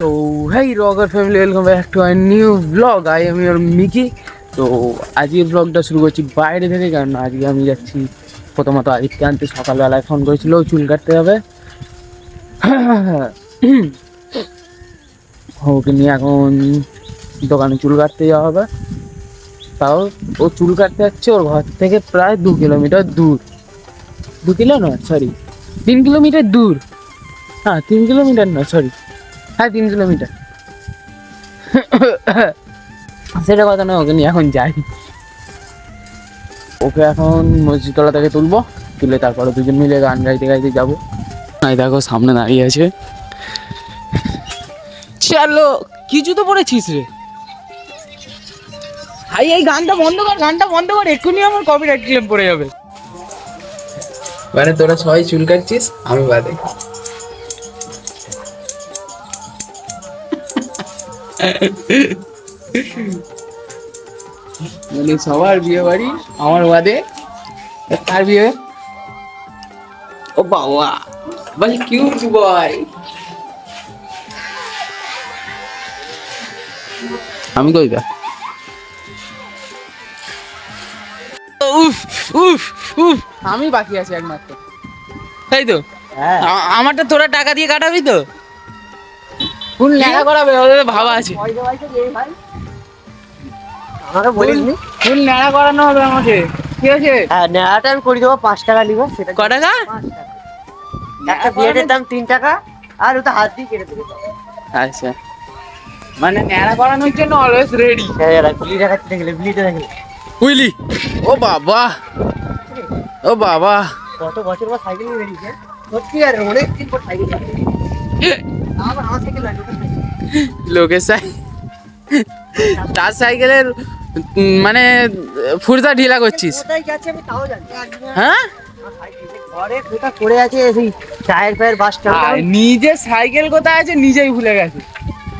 তো hey rocker family, welcome back to I new blog. I am your Mickey. তো আজকে ব্লগটা শুরু করছি বাইরে থেকে, কারণ আজকে আমি যাচ্ছি প্রথমত আদিত্যকে আনতে। সকালবেলায় ফোন করেছিল চুল কাটতে হবে, ওকে নিয়ে এখন দোকানে চুল কাটতে যাওয়া হবে। তাও ও চুল কাটতে যাচ্ছে ওর ঘর থেকে প্রায় 2 কিলোমিটার দূর। 2 কিলো নয়, সরি 3 কিলোমিটার দূর। হ্যাঁ 3 কিলোমিটার নয়, সরি, হ্যাঁ 3 কিলোমিটার। সেটা কথা নয়, ওকে নিয়ে এখন যাই। ওকে এখন মসজিদতলা থেকে তুলবো, তুলে তারপরে দুজন মিলে গান গাইতে গাইতে যাবো। এই দেখো সামনে দাঁড়িয়ে আছে। চলো, কিছু তো পড়েছিস রে ভাই। এই গানটা বন্ধ কর, গানটা বন্ধ কর, এক্ষুনি আমার কপিরাইট ক্লেম পড়ে যাবে। মানে তোরা সবাই চুল কাটছিস, আমি বাদে। মানে সবার বিয়ে বাড়ি, আমার বাদে। কার বিয়ে? ও বাবা, বল কিউট বয়। আমি কই গা? উফ উফ উফ, আমি বাকি আছি একমাত্র, তাই তো? হ্যাঁ, আমারটা তোরা টাকা দিয়ে কাটাবি তো? ফুল নেড়া করাবে, ওদের ভাবা আছে। আমাকে বলিসনি ফুল নেড়া করানো হবে আমাকে, ঠিক আছে? হ্যাঁ, নেড়াটা আমি করে দেবো, 5 টাকা নিবো। সেটা ক টাকা? 5 টাকা। একটা ব্লেডের দাম 3 টাকা, আর ওটা হাত দিয়ে কেটে দেবো। আচ্ছা, মানে নেড়া করানোর জন্য অলওয়েজ রেডি। হ্যাঁ, ব্লিড দেখাতে গেলে ব্লিডে দেখলে বুঝলি? ও বাবা, ও বাবা, কত বছর পর সাইকেল নিয়ে বেরিয়েছে। সত্যি আর অনেক দিন পর সাইকেল আমার সাইকেল লাগে। লোকের তার সাইকেলের মানে ফুরদা ঢিলা করছিস? কোথায় গেছে আমি তাও জানি। হ্যাঁ, ঘরে কোথা পড়ে আছে সেই টায়ার ফায়ার বাসটা। নিজের সাইকেল কোথায় আছে নিজেই ভুলে গেছে।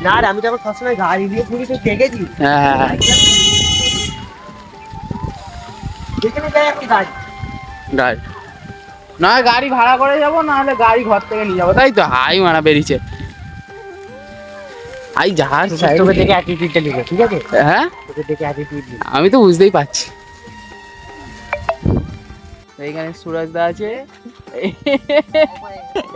না রে, আমি যখন সবসময় গাড়ি দিয়ে ঘুরি তো দেখেছি। হ্যাঁ, যেখানে যাই একটি গাড়ি। গাড়ি না, গাড়ি ভাড়া করে যাবো, না হলে গাড়ি ঘর থেকে নিয়ে যাবো, তাই তো? হাই মারা বেরিয়েছে। আই জাহাজ তোকে দেখে অ্যাটিটিউডটা নিবে, ঠিক আছে? হ্যাঁ, তোকে দেখে অ্যাটিটিউড নিবে। আমি তো বুঝতেই পারছি। এইখানে সুরজদা আছে,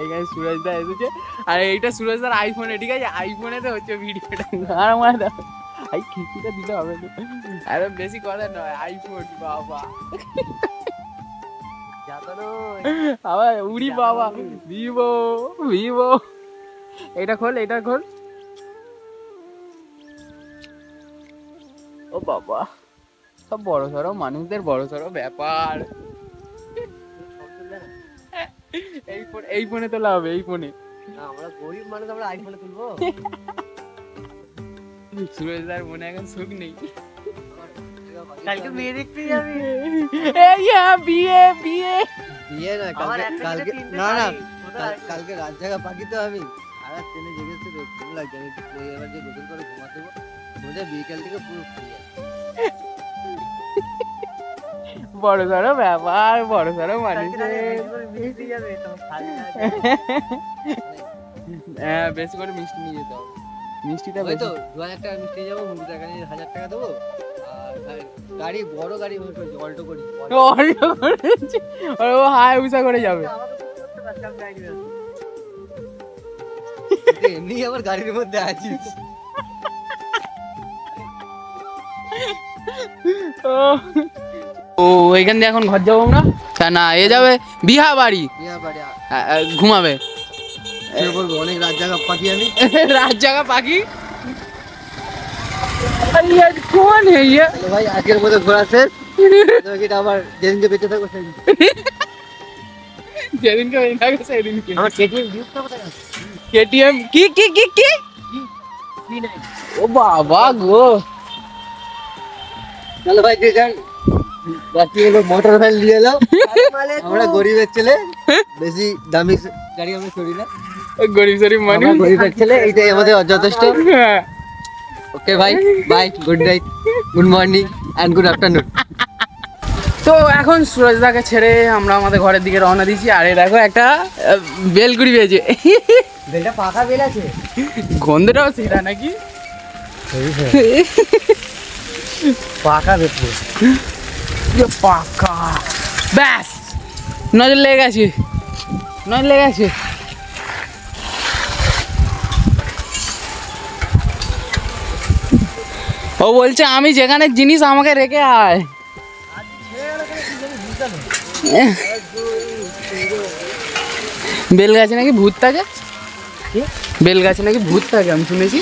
এইখানে সুরজদা এসেছে, আর এইটা সুরজদার আইফোনে, ঠিক আছে? আইফোনেতে হচ্ছে ভিডিওটা। আর আমার আই খিচিটা দিতে হবে না, আরে বেশি কথা নয়। আইফোন বাবা, আবার উড়ি বাবা, ভিভো ভিভো। এটা খোল, এটা খোল। ও বাবা, সব বড় সড়ো মানুষদের বড় সড়ো ব্যাপার। এই ফোনে তোলা হবে, এই ফোনে। আমরা গরিব মানুষ, আমরা আইফোনে তুলবো। সুরেশদার মনে এখন সুখ নেই। কালকে বিয়ে দেখতে যাবি? বিয়ে বিয়ে বিয়ে না, কালকে না না, কালকে রাত জাগা পাখি তো আমি। আর ট্রেনে জেগেছি তো ঘুম লাগছে, আমি এবার যে গোসল করে ঘুমাতে দেবো, ঘুমে বিকেল থেকে পুরো ফ্রি আছে। বড় সড়ো ব্যাপার, বড় সড়ো মানুষের। হ্যাঁ, বেশি করে মিষ্টি নিয়ে যেতে হবে। মিষ্টিটা ওই তো 2000 টাকা মিষ্টি যাবো, মুরগি টাকা নিয়ে 1000 টাকা দেবো। আর গাড়ি, বড় গাড়ি অল্টো করি, ও হায় উষা করে যাবে। এমনি আমার গাড়ির মধ্যে আছিস। ও এখান দিয়ে এখন ঘর যাবো আমরা, না এ যাবে বিহা বাড়ি, ঘুমাবে। অনেক রাত জাগা পাখি আমি। রাত জাগা পাখি। কোন ভাই আজকের মতো ঘোরা শেষ। আমার যেদিনকে বেঁচে থাকবো সেদিন, যেদিনকে বেঁচে থাকবো সেদিনকে। আমার কেটিএম ডিউকটা কোথায় আছে? কেটিএম কি কি কি কি? ও বাবা গো, চলো ভাই যে যান, বাকি হলো মোটর ভ্যান নিয়ে এলাম। আমরা গরিবের ছেলে, বেশি দামি গাড়ি আমরা করি না, গরিব সরিব মানুষ, গরিবের ছেলে, এইটাই আমাদের যথেষ্ট। ওকে ভাই, bye, good night, good morning and good afternoon. তো এখন সুরজদাকে ছেড়ে আমরা আমাদের ঘরের দিকে রওনা দিয়েছি। আর এই দেখো একটা বেলগুড়ি বেজে বেলটা পাকা বেল আছে। গন্ধটাও সেটা নাকি? পাকা বেল পুরো। পাকা ব্যাস, নজর লেগে গেছে, নজর লেগে গেছে। ও বলছে আমি যেখানে জিনিস আমাকে রেখে আয়। বেল গাছে নাকি ভূত থাকে, বেল গাছে নাকি ভূত থাকে আমি শুনেছি।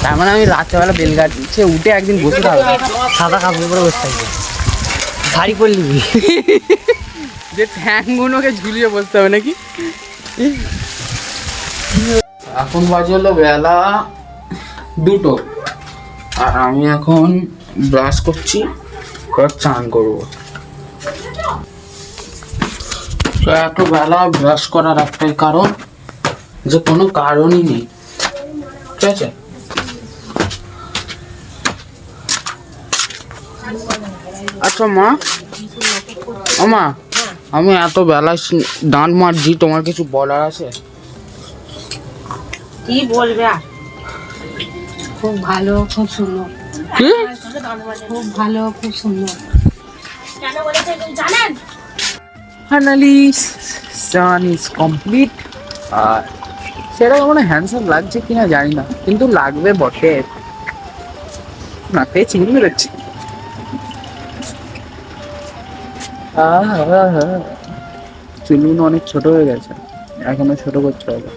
তার মানে আমি রাত্রেবেলা বেল গাছে উঠে একদিন বসে থাকবো, সাদা কাপড় পরে বসে থাকবে, শাড়ি পরলি যে ঠ্যাংগুলোকে ঝুলিয়ে বসতে হবে নাকি। এখন বাজে হলো বেলা 2টো, আর আমি এখন ব্রাশ করছি, চান করবো। তো এত বেলা ব্রাশ করার একটাই কারণ, যে কোনো কারণই নেই, ঠিক আছে। আচ্ছা মা, ও মা, আমি এত বেলায় দাঁত মারছি, তোমার কিছু বলার আছে? কি বলবে আর? খুব ভালো, খুব সুন্দর, কি? খুব ভালো, খুব সুন্দর। কেন বলেছে জানেন? ফাইনালি সান ইজ কমপ্লিট। আর সেরকম মানে হ্যান্ডসাম লাগছে কিনা জানি না, কিন্তু লাগবে বটে, নাকে চিংড়ি বেরোচ্ছে। চুলগুলো অনেক ছোট হয়ে গেছে, এখনো ছোট করতে হবে,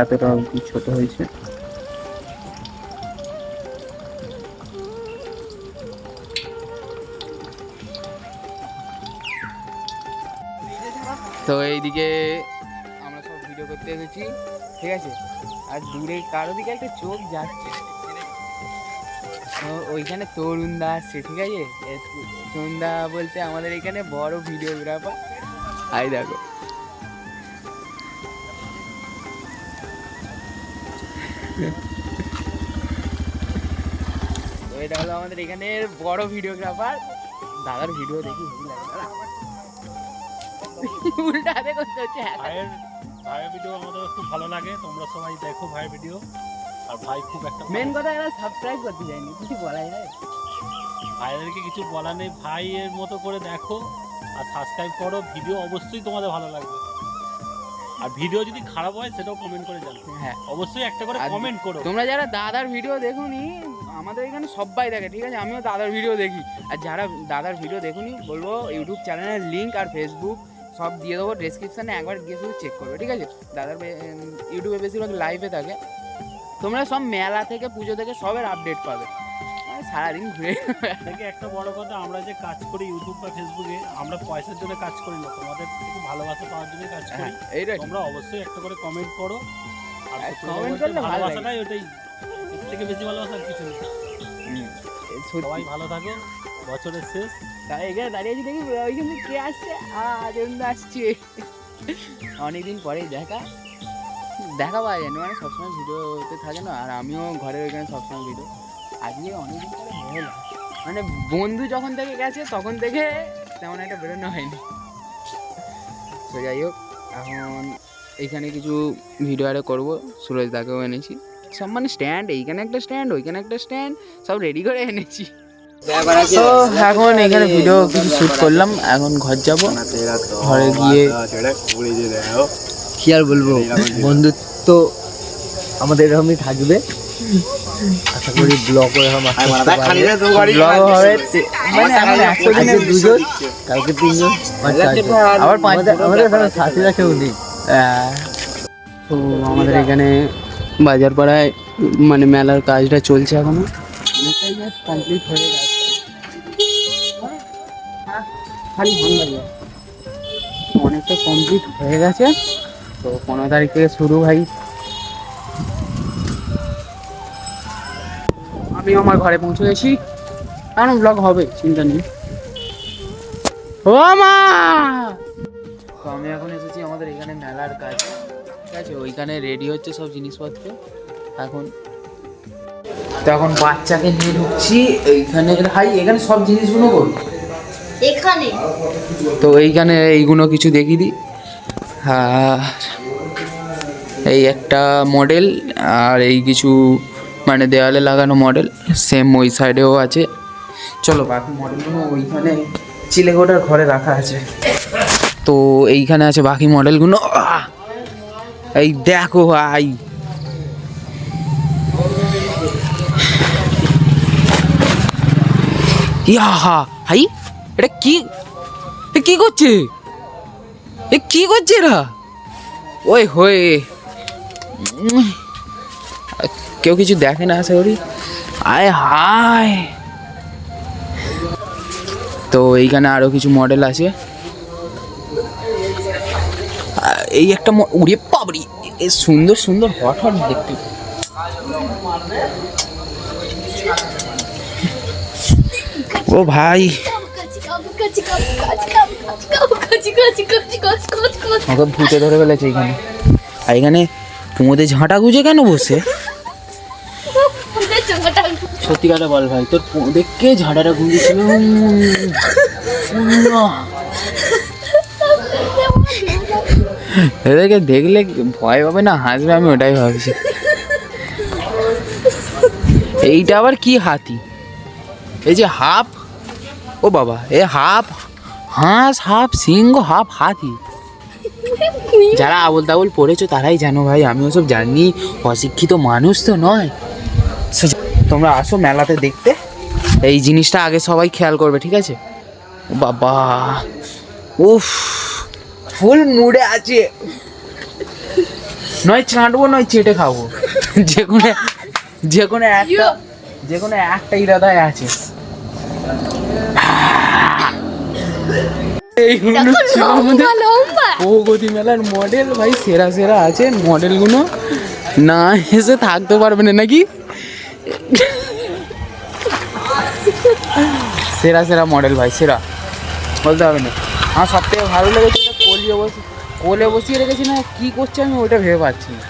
এতটা অবধি ছোট হয়েছে। তো এইদিকে আমরা সব ভিডিও করতে এসেছি, ঠিক আছে। আর দূরে কারো দিকে একটা চোখ যাচ্ছে, তো ওইখানে তরুণদা আসছে, ঠিক আছে। তরুণদা বলতে আমাদের এখানে বড় ভিডিওগ্রাফার। আই দেখো, তো এটা হলো আমাদের এখানের বড় ভিডিওগ্রাফার। দাদার ভিডিও দেখি হেভি লাগে, দাদা উল্টা হাতে করতে হচ্ছে। ভাইয়ের ভিডিও আমাদের খুব ভালো লাগে, তোমরা সবাই দেখো ভাইয়ের ভিডিও। আর ভাই খুব একটা মেন কথা এরা সাবস্ক্রাইব করতে যায়নি, কিছু বলা যায়? ভাইদেরকে কিছু বলা নেই, ভাইয়ের মতো করে দেখো আর সাবস্ক্রাইব করো, ভিডিও অবশ্যই তোমাদের ভালো লাগবে। আর ভিডিও যদি খারাপ হয় সেটাও কমেন্ট করে জানাও, হ্যাঁ অবশ্যই একটা করে আর কমেন্ট করো। তোমরা যারা দাদার ভিডিও দেখোনি, আমাদের এখানে সবাই দেখে, ঠিক আছে। আমিও দাদার ভিডিও দেখি, আর যারা দাদার ভিডিও দেখোনি বলবো ইউটিউব চ্যানেলের লিঙ্ক আর ফেসবুক সব দিয়ে দেবো ডেসক্রিপশানে, একবার গিয়ে শুধু চেক করবে, ঠিক আছে। দাদার ইউটিউবে বেশিরভাগ লাইভে থাকে, তোমরা সব মেলা থেকে পুজো থেকে সবের আপডেট পাবে, সারাদিন ঘুরে। থেকে একটা বড় কথা, আমরা যে কাজ করি ইউটিউব বা ফেসবুকে, আমরা পয়সার জন্য কাজ করি না, তোমাদের থেকে ভালোবাসা পাওয়ার জন্য কাজ করি। এইটাই তোমরা অবশ্যই একটা করে কমেন্ট করো, আর কমেন্ট করলে ভালো লাগে। ভালোবাসাটাই ওটাই, এর থেকে বেশি ভালোবাসা আর কিছু নেই। সবাই ভালো থাকো, বছরের শেষ। তাই এখানে দাঁড়িয়ে আছি, দেখি ওইখান থেকে কে আসছে, আসছে। অনেকদিন পরে দেখা পাওয়া যায় না, মানে সবসময় ভিডিওতে থাকে না, আর আমিও ঘরের ওইখানে সবসময় ভিডিও। আজকে অনেকদিন পরে বেরোলাম, মানে বন্ধু যখন থেকে গেছে তখন থেকে তেমন একটা বেরোনো হয়নি। তো যাই হোক, এখন এইখানে কিছু ভিডিও আরে করবো, সুরজ দাকেও এনেছি সব, মানে স্ট্যান্ড, এইখানে একটা স্ট্যান্ড, ওইখানে একটা স্ট্যান্ড, সব রেডি করে এনেছি। তো এখন এখানে ভিডিও কিছু শ্যুট করলাম, এখন ঘর যাব, ঘরে গিয়ে কি আর বলবো, বন্ধুত্ব আমাদের এরকমই থাকবে। আশা করি ব্লগ ব্লগ হবে, মানে এখন 100 দিনে 2 জন, কালকে 3 জন, আবার 5 জন। আমাদের এখানে সাথীরা কেউ নেই। তো আমাদের এখানে বাজার পাড়ায় মানে মেলার কাজটা চলছে এখনো, অনেকটাই জাস্ট কমপ্লিট হয়ে গেছে, খালি অনেকটা কমপ্লিট হয়ে গেছে। তো 15 তারিখ থেকে শুরু ভাই। আমি আমার ঘরে পৌঁছে গেছি, কারণ ব্লগ হবে, চিন্তা নেই। ও মা, তো আমি এখন এসেছি আমাদের এখানে মেলার কাজ, ঠিক আছে। ওইখানে রেডি হচ্ছে সব জিনিসপত্র এখন। তো এখন বাচ্চাকে নিয়ে ঢুকছি এইখানে, ভাই এখানে সব জিনিসগুলো করি এখানে। তো এইখানে এইগুলো কিছু দেখিয়ে দিই, আর এই একটা মডেল, আর এই কিছু মানে দেওয়ালে লাগানো মডেল, সেম ওই সাইডেও আছে। চলো বাকি মডেলগুলো ওইখানে চিলেকোঠার ঘরে রাখা আছে। তো এইখানে আছে বাকি মডেলগুলো। এই দেখো ভাই, ইহা ভাই এটা কি, এ কি করছে, এ কি করছে এরা? ওই হয়ে কেউ কিছু দেখে না আশা করি। আয় হায়। তো এইখানে আরো কিছু মডেল আছে। এই একটা উড়ে পাবড়ি, এ সুন্দর সুন্দর হট হট দেখতে। ও ভাই ওকে ভূতে ধরে ফেলেছে এইখানে। আর এখানে কুমোদের ঝাঁটা গুজে কেন বসে? সত্যি কথা বল ভাই, তোর দেখে ঝাঁটাটা গুঁজেছিল। এদেরকে দেখলে ভয় পাবে না হাসবে, আমি ওটাই ভাবছি। এইটা আবার কি হাতি? এই যে হাফ, ও বাবা, এ হাফ হাঁস, হাফ সিংহ, হাফ হাতি। যারা আবল তাবল পড়েছো তারাই জানো ভাই, আমি ওসব জানি, অশিক্ষিত মানুষ তো নয়। তোমরা আসো মেলাতে দেখতে, এই জিনিসটা আগে সবাই খেয়াল করবে, ঠিক আছে? বাবা উফ, ফুল মুডে আছে। নয় চাটবো নয় চেটে খাবো, যে কোনো একটা ইরাদায় আছে। এইগুলো হচ্ছে আমাদের প্রগতি মেলার মডেল ভাই, সেরা সেরা আছে মডেলগুলো, না এসে থাকতে পারবে না নাকি? সেরা সেরা মডেল ভাই, সেরা বলতে হবে না। আমার সব থেকে ভালো লেগেছে কোলে বসিয়ে রেখেছি না, কি করছে আমি ওটা ভেবে পাচ্ছি না।